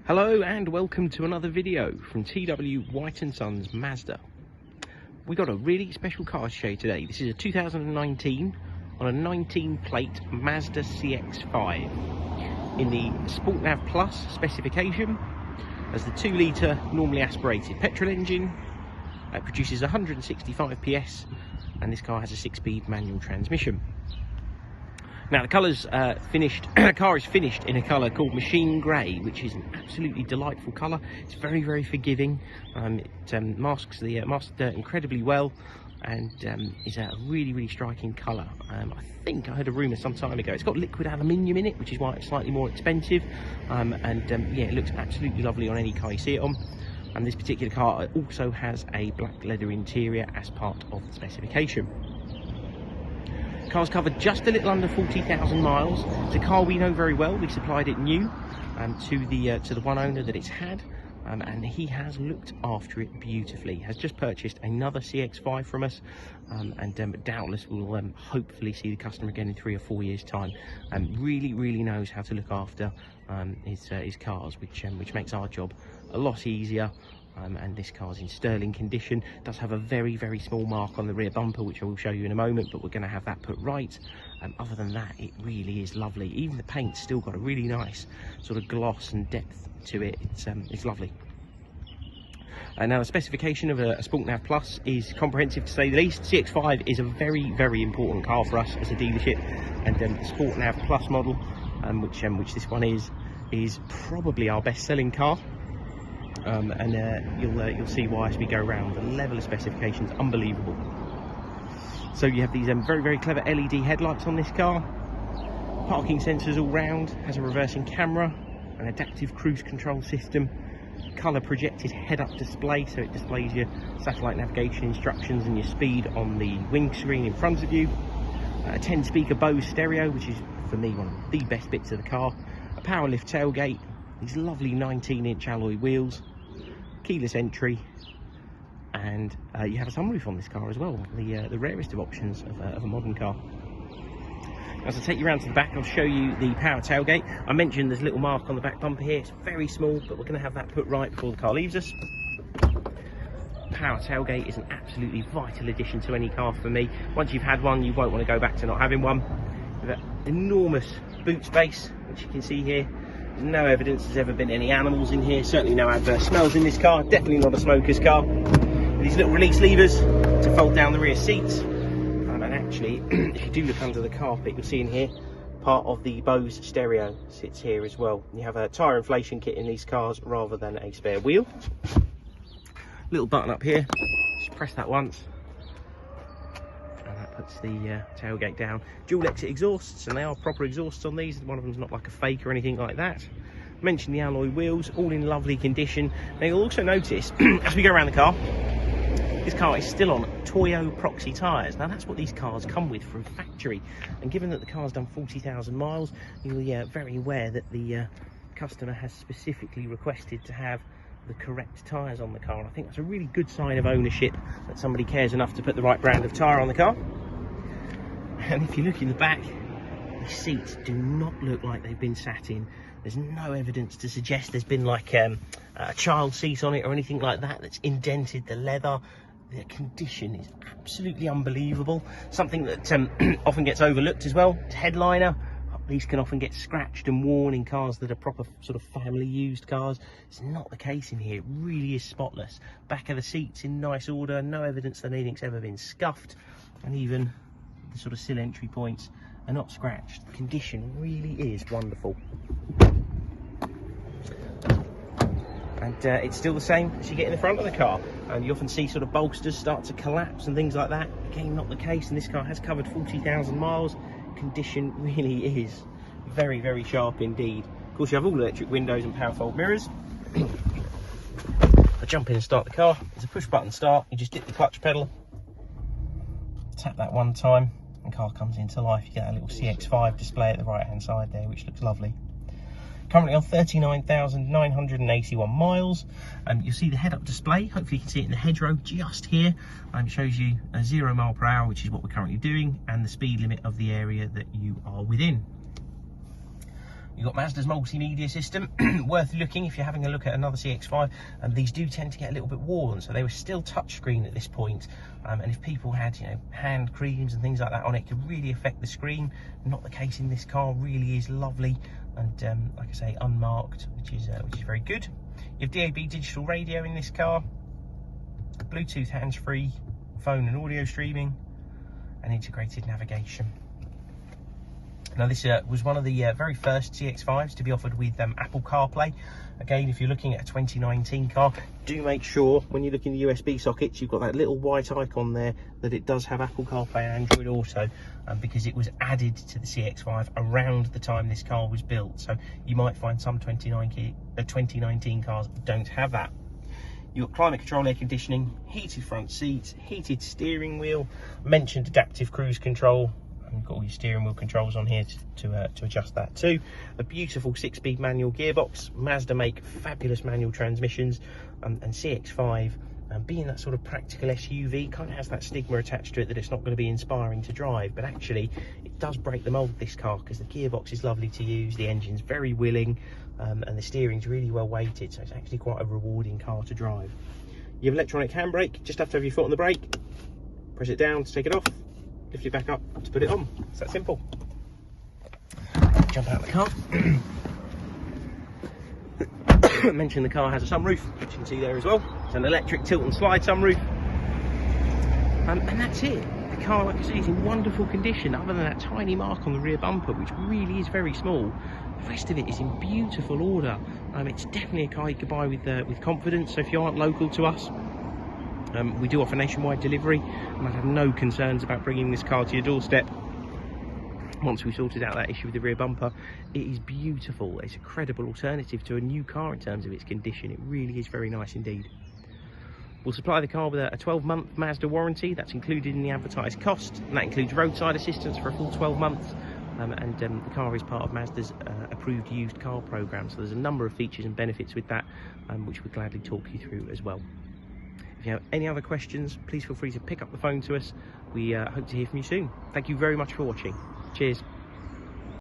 Hello and welcome to another video from TW White & Sons Mazda. We got a really special car to show you today. This is a 2019 on a 19 plate Mazda CX-5 in the Sport Nav Plus specification as the 2 litre normally aspirated petrol engine. It produces 165 PS and this car has a 6-speed manual transmission. Now the colour's the car is finished in a colour called machine grey, which is an absolutely delightful colour. It's very, very forgiving. It masks the dirt incredibly well, and is a really, really striking colour. I think I heard a rumour some time ago. It's got liquid aluminium in it, which is why it's slightly more expensive. Yeah, it looks absolutely lovely on any car you see it on. And this particular car also has a black leather interior as part of the specification. The car's covered just a little under 40,000 miles. It's a car we know very well. We supplied it new to the one owner that it's had, and he has looked after it beautifully. Has just purchased another CX5 from us, and doubtless will hopefully see the customer again in 3 or 4 years' time. Really, really knows how to look after his cars, which makes our job a lot easier. And this car's in sterling condition. It does have a very, very small mark on the rear bumper, which I will show you in a moment, but we're going to have that put right. Other than that, it really is lovely. Even the paint's still got a really nice sort of gloss and depth to it. It's lovely. Now the specification of a Sport Nav Plus is comprehensive to say the least. CX5 is a very, very important car for us as a dealership, and the Sport Nav Plus model, which this one is probably our best-selling car. You'll see why as we go around. The level of specifications unbelievable. So you have these very, very clever LED headlights on this car, parking sensors all round, has a reversing camera, an adaptive cruise control system, colour projected head-up display, so it displays your satellite navigation instructions and your speed on the windscreen in front of you, a 10-speaker BOSE stereo, which is for me one of the best bits of the car, a power lift tailgate, these lovely 19-inch alloy wheels, keyless entry, and you have a sunroof on this car as well, the rarest of options of a modern car. As I take you around to the back, I'll show you the power tailgate. I mentioned there's a little mark on the back bumper here. It's very small, but we're going to have that put right before the car leaves us. Power tailgate is an absolutely vital addition to any car for me. Once you've had one, you won't want to go back to not having one. With that enormous boot space, which you can see here. No evidence there's ever been any animals in here, certainly no adverse smells in this car, definitely not a smoker's car. These little release levers to fold down the rear seats, and actually if you do look under the carpet, you'll see in here part of the BOSE stereo sits here as well. You have a tyre inflation kit in these cars rather than a spare wheel. Little button up here, just press that once and that puts the tailgate down. Dual exit exhausts, and they are proper exhausts on these. One of them's not like a fake or anything like that. I mentioned the alloy wheels, all in lovely condition. Now you'll also notice as we go around the car, this car is still on Toyo Proxy tyres. Now that's what these cars come with from factory, and given that the car's done 40,000 miles, you'll be very aware that the customer has specifically requested to have the correct tyres on the car. I think that's a really good sign of ownership, that somebody cares enough to put the right brand of tyre on the car. And if you look in the back, the seats do not look like they've been sat in. There's no evidence to suggest there's been like a child seat on it or anything like that that's indented the leather. The condition is absolutely unbelievable. Something that often gets overlooked as well is headliner. These can often get scratched and worn in cars that are proper sort of family used cars. It's not the case in here. It really is spotless. Back of the seats in nice order. No evidence that anything's ever been scuffed, and even the sort of sill entry points are not scratched. The condition really is wonderful. And it's still the same as you get in the front of the car. And you often see sort of bolsters start to collapse and things like that. Again, not the case, and this car has covered 40,000 miles. Condition really is very, very sharp indeed. Of course, you have all electric windows and power fold mirrors. I jump in and start the car. It's a push button start. You just dip the clutch pedal, tap that one time, and the car comes into life. You get a little CX5 display at the right hand side there, which looks lovely. Currently on 39,981 miles. You'll see the head-up display. Hopefully you can see it in the hedgerow just here. It shows you a 0 mile per hour, which is what we're currently doing, and the speed limit of the area that you are within. You've got Mazda's multimedia system, worth looking if you're having a look at another CX5. These do tend to get a little bit worn, so they were still touchscreen at this point. And if people had, you know, hand creams and things like that on it, could really affect the screen. Not the case in this car. Really is lovely, and like I say, unmarked, which is very good. You have DAB digital radio in this car, Bluetooth hands-free, phone and audio streaming, and integrated navigation. Now this was one of the very first CX5s to be offered with Apple CarPlay. Again, if you're looking at a 2019 car, do make sure when you look in the USB sockets, you've got that little white icon there that it does have Apple CarPlay and Android Auto, because it was added to the CX5 around the time this car was built. So you might find some 2019 cars don't have that. You've got climate control, air conditioning, heated front seats, heated steering wheel, mentioned adaptive cruise control. You've got all your steering wheel controls on here to adjust that too. A beautiful 6-speed manual gearbox. Mazda make fabulous manual transmissions, and CX5, being that sort of practical SUV, kind of has that stigma attached to it that it's not going to be inspiring to drive, but actually it does break the mold, this car, because the gearbox is lovely to use, the engine's very willing, and the steering's really well weighted, so it's actually quite a rewarding car to drive. You have electronic handbrake. Just have to have your foot on the brake, press it down to take it off, lift it back up to put it on. It's that simple. Jump out of the car. I mentioned the car has a sunroof, which you can see there as well. It's an electric tilt and slide sunroof. And that's it. The car, like I say, is in wonderful condition, other than that tiny mark on the rear bumper, which really is very small. The rest of it is in beautiful order. It's definitely a car you could buy with confidence. So if you aren't local to us, we do offer nationwide delivery, and I have no concerns about bringing this car to your doorstep. Once we sorted out that issue with the rear bumper, it is beautiful. It's a credible alternative to a new car in terms of its condition. It really is very nice indeed. We'll supply the car with a 12-month Mazda warranty. That's included in the advertised cost, and that includes roadside assistance for a full 12 months. The car is part of Mazda's approved used car program, so there's a number of features and benefits with that, which we'll gladly talk you through as well. If you have any other questions, please feel free to pick up the phone to us. We hope to hear from you soon. Thank you very much for watching. Cheers.